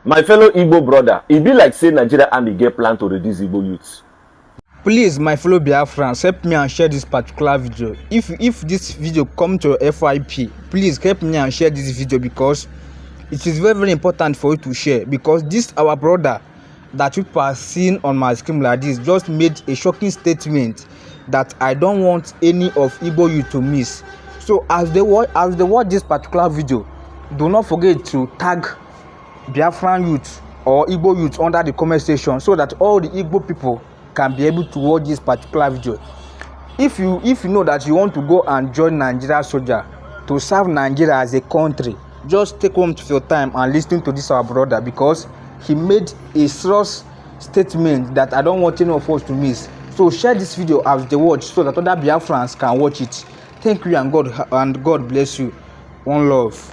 My fellow Igbo brother, it be like say Nigeria army get plan to reduce Igbo youths. Please, my fellow Biafrans, help me and share this particular video. If this video come to your FYP, please help me and share this video, because it is very, very important for you to share, because this our brother that people are seeing on my screen like this just made a shocking statement that I don't want any of Igbo youth to miss. So as they watch this particular video, do not forget to tag Biafran youth or Igbo youth under the comment section, so that all the Igbo people can be able to watch this particular video. If you know that you want to go and join Nigeria soldier to serve Nigeria as a country, just take one of your time and listen to this our brother, because he made a serious statement that I don't want any of us to miss. So share this video as they watch, so that other Biafrans can watch it. Thank you, and God bless you. One love.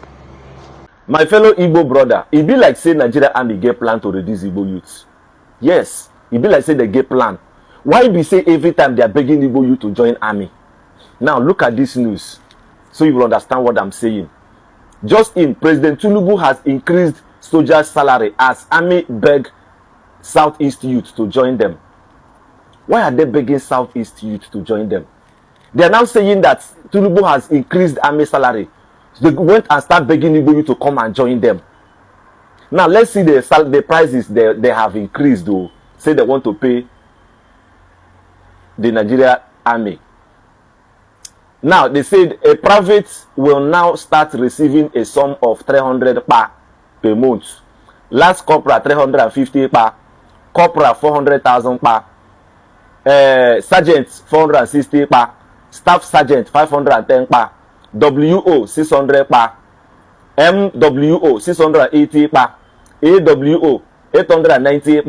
My fellow Igbo brother, it be like say Nigeria army get plan to reduce Igbo youths. Yes, it be like say they get plan. Why be say every time they are begging Igbo youth to join army? Now look at this news, so you will understand what I'm saying. Just in, President Tinubu has increased soldiers' salary as army beg Southeast youth to join them. Why are they begging Southeast youth to join them? They are now saying that Tinubu has increased army salary. So they went and start begging Igbo youth to come and join them. Now let's see the prices they have increased though. Say they want to pay the Nigeria army. Now they said a private will now start receiving a sum of 300 per month. Last corporal 350 corporal 400,000 sergeant 460 staff sergeant 510 WO 600 MWO 680 AWO 890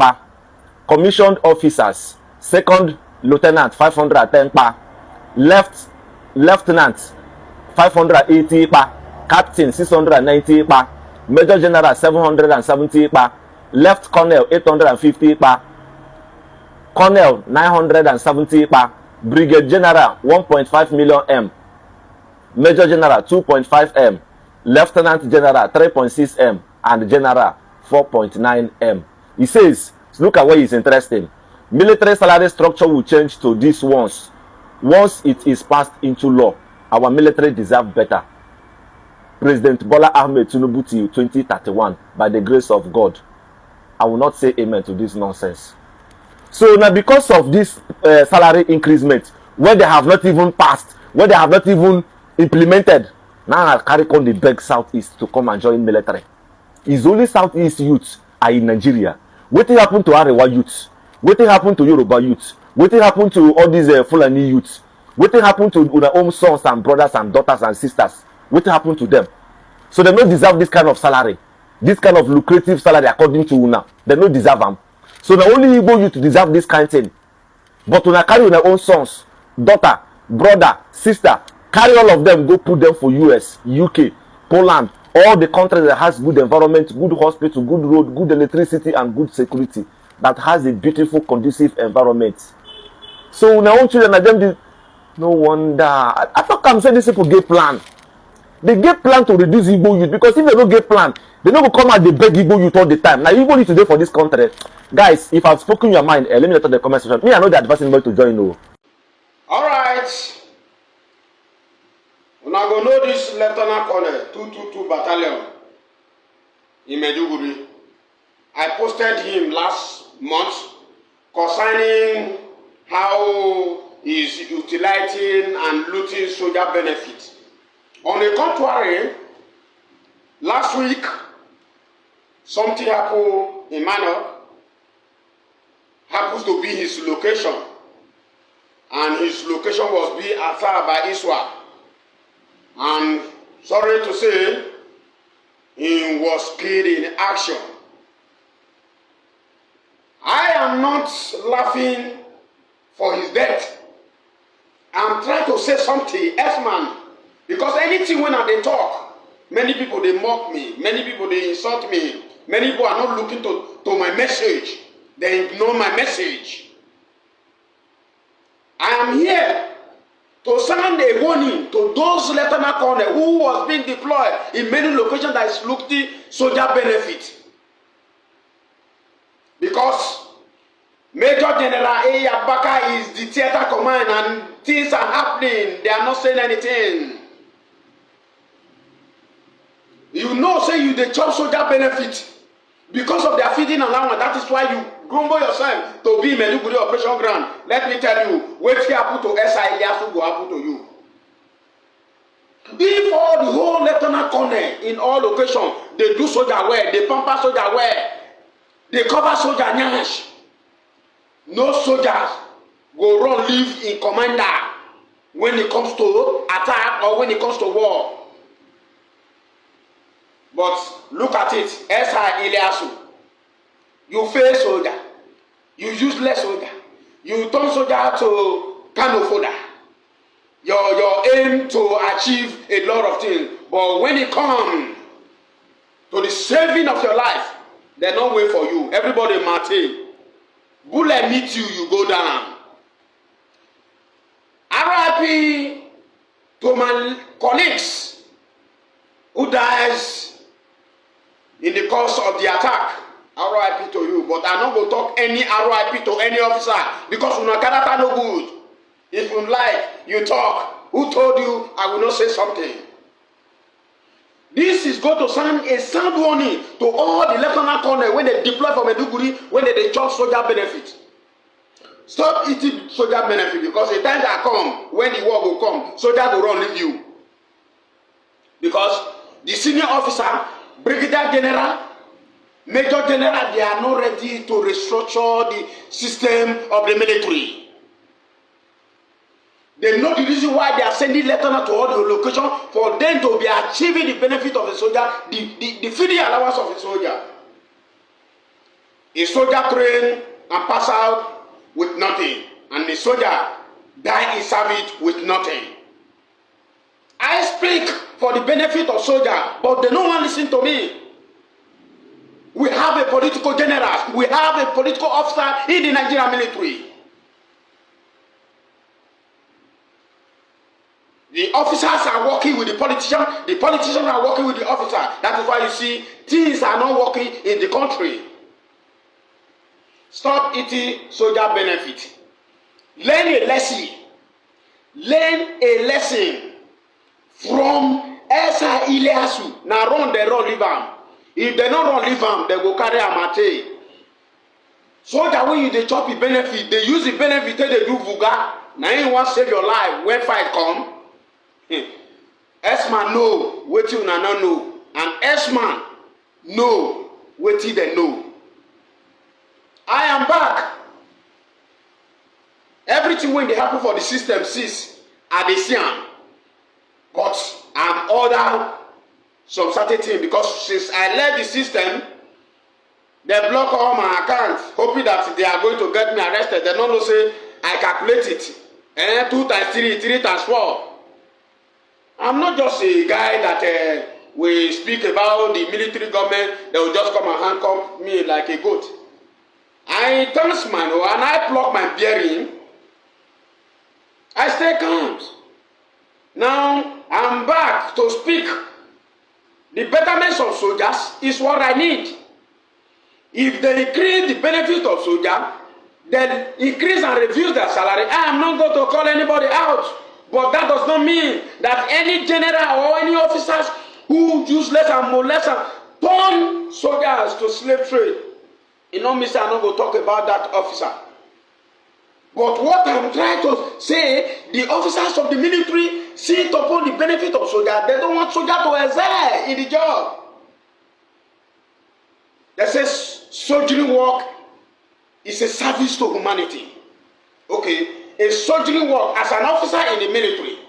commissioned officers second lieutenant 510 lieutenant 580 captain 690 major general 770 left colonel 850 colonel 970 brigade general 1.5 million M, major general 2.5 M, lieutenant general 3.6 M, and general 4.9 M. He says, look at where he's interested. Military salary structure will change to this once it is passed into law. Our military deserve better. President Bola Ahmed Tinubu till 2031, by the grace of God. I will not say amen to this nonsense. So now, because of this salary increment, where they have not even passed, where they have not even implemented, now I carry on the beg Southeast to come and join military. It's only Southeast youths are in Nigeria. What happened to Arewa youths? What happened to Yoruba youths? What happened to all these Fulani youths? What happened to their own sons and brothers and daughters and sisters? What happened to them? So they don't deserve this kind of salary, this kind of lucrative salary according to Una. They don't deserve them. So the only Igbo youth deserve this kind of thing. But Una carry their own sons, daughter, brother, sister, carry all of them, go put them for US, UK, Poland, all the countries that has good environment, good hospital, good road, good electricity, and good security, that has a beautiful, conducive environment. So now own children and them, no wonder. I thought I'm saying these people get plan. They get plan to reduce Igbo youth, because if they don't get plan, they don't come out, they beg Igbo youth all the time. Now Igbo youth today for this country. Guys, if I've spoken your mind, let me know in the comment section. Me, I know the advising boy to join. No. All right. Una go know this Lieutenant Colonel 222 Battalion in Medjugorje. I posted him last month concerning how he's utilizing and looting soldier benefits. On the contrary, last week something happened in Manok, happens to be his location, and his location was being attacked by Iswa. And sorry to say, he was killed in action. I am not laughing for his death. I'm trying to say something else, man. Because anything when they talk, many people they mock me, many people they insult me, many people are not looking to my message. They ignore my message. I am here to send a warning to those lieutenant colonel who was being deployed in many locations that is looking soldier benefit. because Major General Eyabaka is the theater command and things are happening. They are not saying anything. You know, say you the chop soldier benefit because of their feeding allowance. That is why you grumble yourself to be Meduguri operation ground. Let me tell you, what happen to SI Eliasu will happen to you. If all the whole lieutenant colonel in all locations, they do soldier well, they pamper soldier well, they cover soldier nyash. No soldiers go run live in commander when it comes to attack or when it comes to war. But look at it, SI Eliasu. You fail soldier, you useless soldier, you turn soldier to cano fodder. Your aim to achieve a lot of things, but when it comes to the saving of your life, they don't wait for you. Everybody maintain. Bullet meet you, you go down. RIP to my colleagues who dies in the course of the attack. RIP to you, but I not go talk any RIP to any officer because una character no good. If you like, you talk. Who told you I will not say something? This is going to sound a sound warning to all the lieutenant colonel when they deploy from Meduguri, when they chop soldier benefit. Stop eating soldier benefit because the time that come, when the war will come, soldier will run leave you. Because the senior officer, brigadier general, major general, they are not ready to restructure the system of the military. They know the reason why they are sending lieutenant to all the location for them to be achieving the benefit of a soldier, the feeding allowance of a soldier. A soldier train and pass out with nothing, and the soldier die in service with nothing. I speak for the benefit of soldier, but they don't want to listen to me. We have a political general, we have a political officer in the Nigerian military. The officers are working with the politicians are working with the officer. That is why you see things are not working in the country. Stop eating soldier benefit. Learn a lesson. Learn a lesson from SI Eliasu. Now run, they run, leave them. If they don't run, leave them, they go carry a mate. So that when you they chop the benefit, they use the benefit, they do vuga. Now you want to save your life when fight come. S-man know wetin una no know, and S-man know wetin they know. I am back. Everything when they happen for the system cease, I dey see am. But I'm order some certain thing because since I left the system, they block all my accounts, hoping that they are going to get me arrested. They don't know say I calculate it. 2 times 3, 3 times 4. I'm not just a guy that will speak about the military government. They will just come and handcuff me like a goat. I turn man and I pluck my bearing. I stay calm. Now I'm back to speak. The betterment of soldiers is what I need. If they increase the benefit of soldiers, then increase and reduce their salary. I am not going to call anybody out. But that does not mean that any general or any officers who useless and molest and turn soldiers to slave trade. You know, Mr. I'm not going to talk about that officer. But what I'm trying to say, the officers of the military sit upon the benefit of soldiers. They don't want soldiers to excel in the job. They say soldiering work is a service to humanity. Okay. A soldiering work as an officer in the military.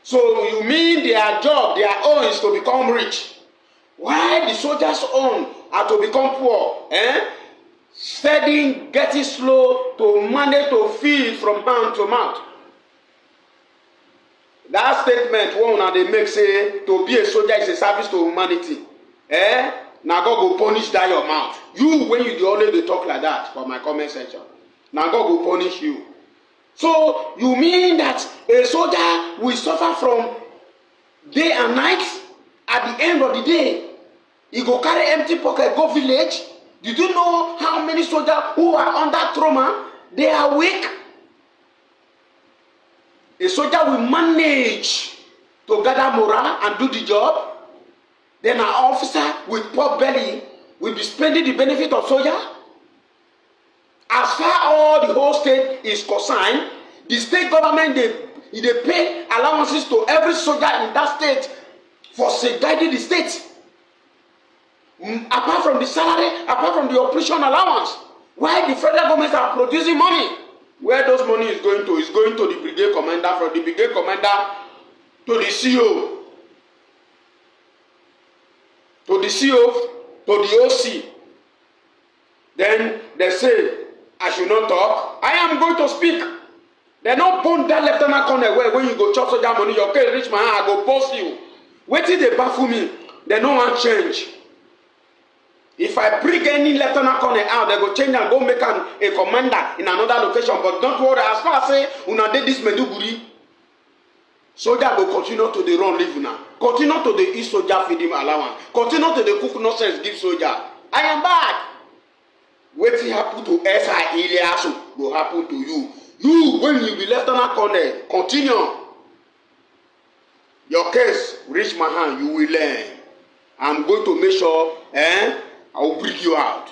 So you mean their job, their own is to become rich. Why the soldiers' own are to become poor? Steady, getting slow to manage to feed from hand to mouth. That statement one they make say to be a soldier is a service to humanity. Now God go punish that your mouth. You when you always talk like that for my comment section. Now God go punish you. So you mean that a soldier will suffer from day and night? At the end of the day, he go carry empty pocket, go village. Did you know how many soldiers who are under trauma, they are weak? A soldier will manage to gather morale and do the job. Then an officer with poor belly will be spending the benefit of soldier. As far all the whole state is concerned, the state government they pay allowances to every soldier in that state for safeguarding the state. Apart from the salary, apart from the operation allowance, why the federal government are producing money? Where those money is going to the brigade commander, from the brigade commander to the CO, to the CO, to the OC. Then they say, I should not talk. I am going to speak. They not bone that lieutenant colonel where when you go chop soldier money, your case reach my hand, I go post you. Wait till they baffle me. They no want change. If I bring any lieutenant colonel out, they go change and go make a commander in another location. But don't worry, as far as say una did this Meduguri, soldier go continue to the run live now. Continue to the eat soldier feeding allowance. Continue to the cook nonsense give soldier. I am back. Wetin happen to SI Iliasu will happen to you. You, when you be lieutenant colonel, continue. Your case reach my hand, you will learn. I'm going to make sure I will bring you out.